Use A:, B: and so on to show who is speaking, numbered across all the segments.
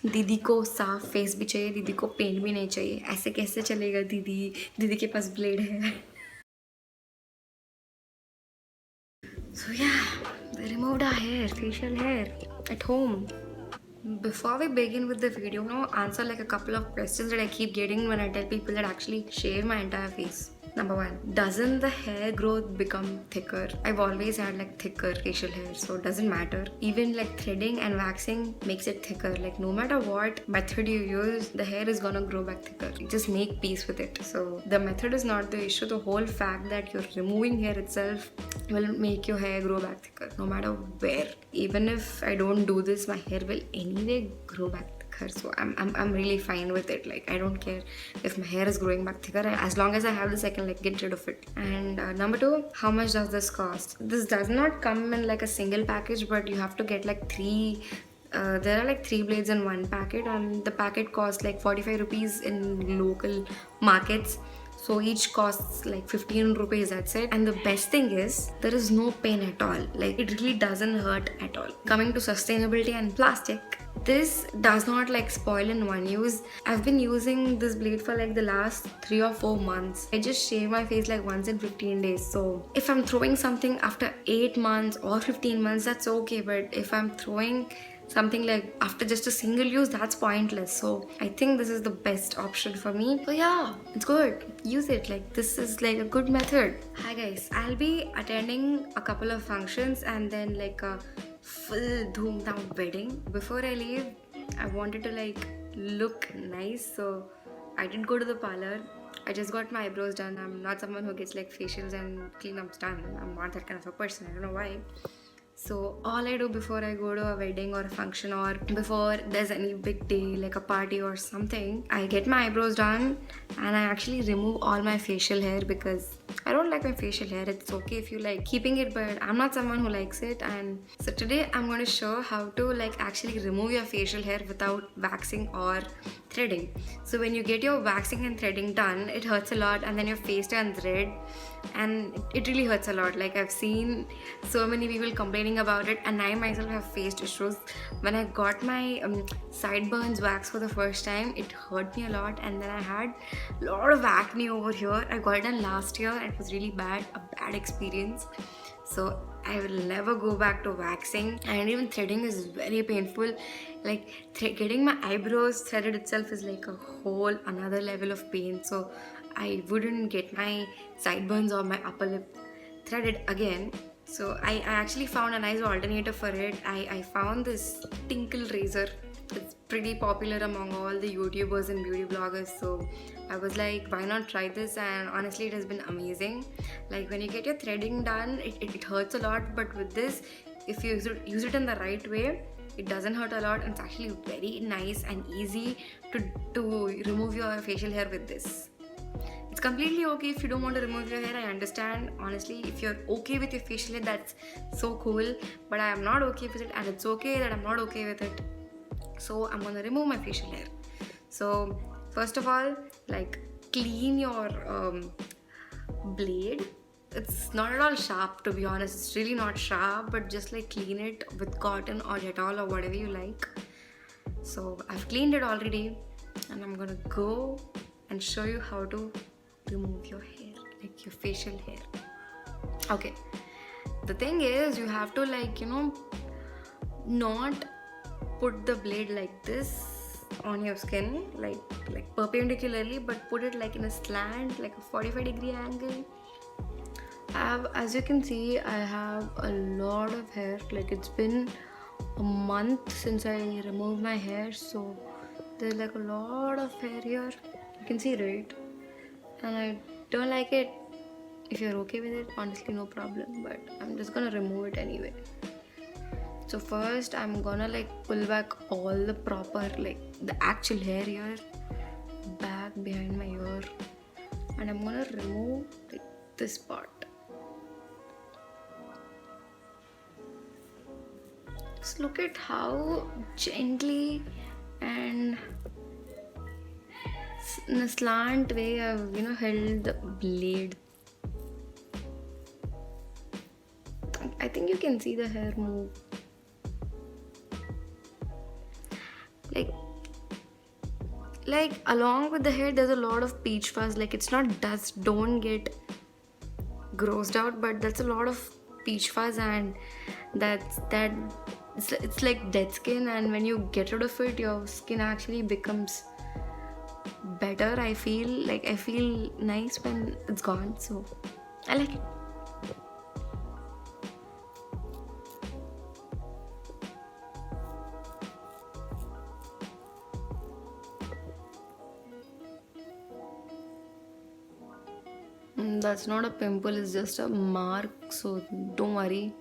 A: दीदी को साफ फेस भी चाहिए, दीदी को पेंट भी नहीं चाहिए. ऐसे कैसे चलेगा दीदी? दीदी के पास ब्लेड है. So yeah, we removed our hair, facial hair at home. Before we begin with the video, now answer like a couple of questions that I keep getting when I tell people that actually shave my entire face. Number one, doesn't the hair growth become thicker? I've always had like thicker facial hair, so it doesn't matter. Even like threading and waxing makes it thicker. Like no matter what method you use, the hair is gonna grow back thicker. You just make peace with it. So the method is not the issue. The whole fact that you're removing hair itself will make your hair grow back thicker. No matter where. Even if I don't do this, my hair will anyway grow back thicker. So I'm really fine with it. Like I don't care if my hair is growing back thicker. As long as I have this, I can like get rid of it. And number two, how much does this cost? This does not come in like a single package, but you have to get like three. There are like 3 blades in one packet, and the packet costs like 45 rupees in local markets. So each costs like 15 rupees, that's it. And the best thing is, there is no pain at all. Like it really doesn't hurt at all. Coming to sustainability and plastic, this does not like spoil in one use. I've been using this blade for like the last 3 or 4 months. I just shave my face like once in 15 days. So if I'm throwing something after 8 months or 15 months, that's okay. But if I'm throwing something like after just a single use, that's pointless. So I think this is the best option for me. So yeah, it's good. Use it. Like this is like a good method. Hi guys, I'll be attending a couple of functions and then like a full dhoom-dam wedding. Before I leave, I wanted to like look nice, so I did go to the parlor. I just got my eyebrows done. I'm not someone who gets like facials and cleanups done. I'm not that kind of a person. I don't know why. So all I do before I go to a wedding or a function or before there's any big day like a party or something, I get my eyebrows done and I actually remove all my facial hair because I don't like my facial hair. It's okay if you like keeping it, but I'm not someone who likes it. And so today I'm going to show how to like actually remove your facial hair without waxing or threading. So when you get your waxing and threading done, it hurts a lot and then your face turns red and it really hurts a lot. Like I've seen so many people complaining about it, and I myself have faced issues. When I got my sideburns waxed for the first time, it hurt me a lot, and then I had a lot of acne over here. I got it done last year and it was really bad, a bad experience. So I will never go back to waxing, and even threading is very painful. Like getting my eyebrows threaded itself is like a whole another level of pain. So I wouldn't get my sideburns or my upper lip threaded again. So I actually found a nice alternative for it. I found this Tinkle razor. It's pretty popular among all the YouTubers and beauty bloggers. So I was like, why not try this? And honestly, it has been amazing. Like when you get your threading done, it hurts a lot. But with this, if you use it in the right way, it doesn't hurt a lot, and it's actually very nice and easy to remove your facial hair with this. It's completely okay if you don't want to remove your hair. I understand. Honestly, if you're okay with your facial hair, that's so cool. But I am not okay with it, and it's okay that I'm not okay with it. So I'm gonna remove my facial hair. So first of all, like clean your blade. It's not at all sharp, to be honest. It's really not sharp, but just like clean it with cotton or Dettol or whatever you like. So I've cleaned it already, and I'm gonna go and show you how to remove your hair, like your facial hair. Okay, the thing is, you have to like, you know, not put the blade like this on your skin, like perpendicularly, but put it like in a slant, like a 45-degree angle. As you can see, I have a lot of hair. Like it's been a month since I removed my hair, so there's like a lot of hair here. You can see, right? And I don't like it. If you're okay with it, honestly, no problem, but I'm just gonna remove it anyway. So first I'm gonna like pull back all the proper, like the actual hair here back behind my ear, and I'm gonna remove like this part. Just look at how gently and in a slant way I've, you know, held the blade. I think you can see the hair move. Like like along with the hair there's a lot of peach fuzz. Like it's not dust, don't get grossed out, but that's a lot of peach fuzz, and it's like dead skin, and when you get rid of it your skin actually becomes better. I feel nice when it's gone, so I like it. That's not a pimple, it's just a mark, so don't worry.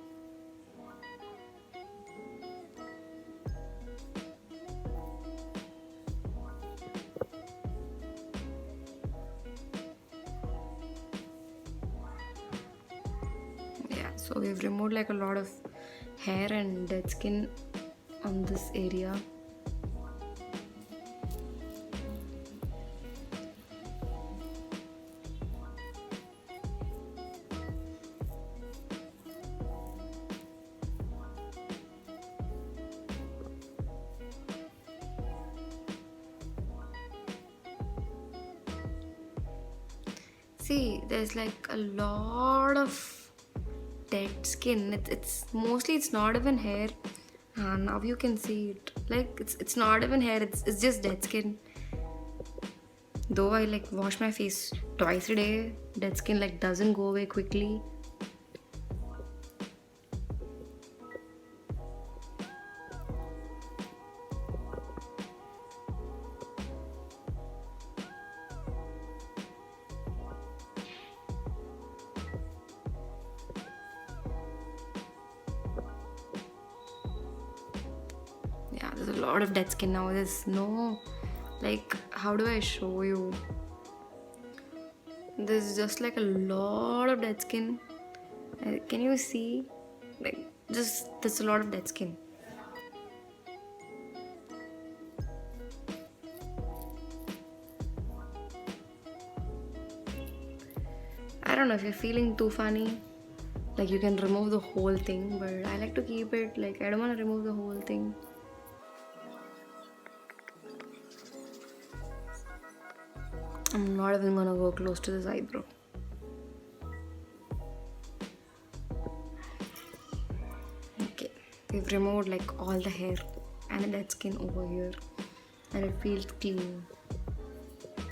A: Yeah, so we've removed like a lot of hair and dead skin on this area. See, there's like a lot of dead skin. It's mostly, it's not even hair. Now you can see it. Like it's not even hair. It's just dead skin. Though I like wash my face twice a day, dead skin like doesn't go away quickly. Yeah, there's a lot of dead skin now. There's no, like, how do I show you? There's just like a lot of dead skin. Can you see? Like, just there's a lot of dead skin. I don't know if you're feeling too funny. Like, you can remove the whole thing, but I like to keep it. Like, I don't want to remove the whole thing. I'm not even gonna go close to this eyebrow. Okay, we've removed like all the hair and the dead skin over here, and it feels clean.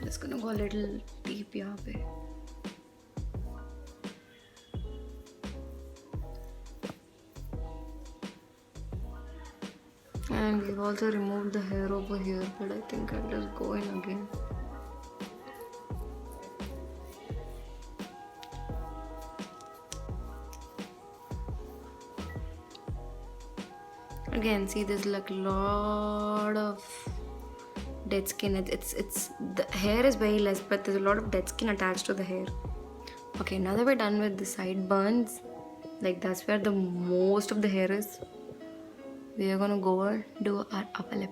A: Just gonna go a little deep यहाँ पे. And we've also removed the hair over here, but I think I'll just go in again. Again, see, there's like a lot of dead skin. It's the hair is very less, but there's a lot of dead skin attached to the hair. Okay, now that we're done with the sideburns, like that's where the most of the hair is, we are gonna go and do our upper lip.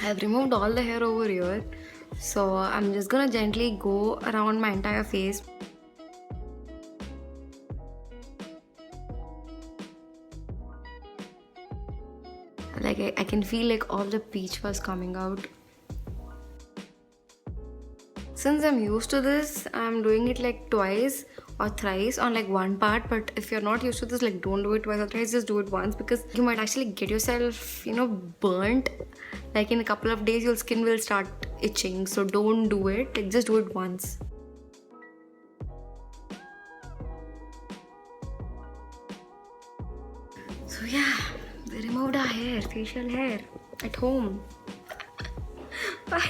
A: I've removed all the hair over here, so I'm just gonna gently go around my entire face. Like I can feel like all the peach fuzz coming out. Since I'm used to this, I'm doing it like twice or thrice on like one part. But if you're not used to this, like don't do it twice or thrice, just do it once, because you might actually get yourself, burnt. Like in a couple of days your skin will start itching, so don't do it. Like just do it once. So yeah, we removed our hair, facial hair at home. Bye.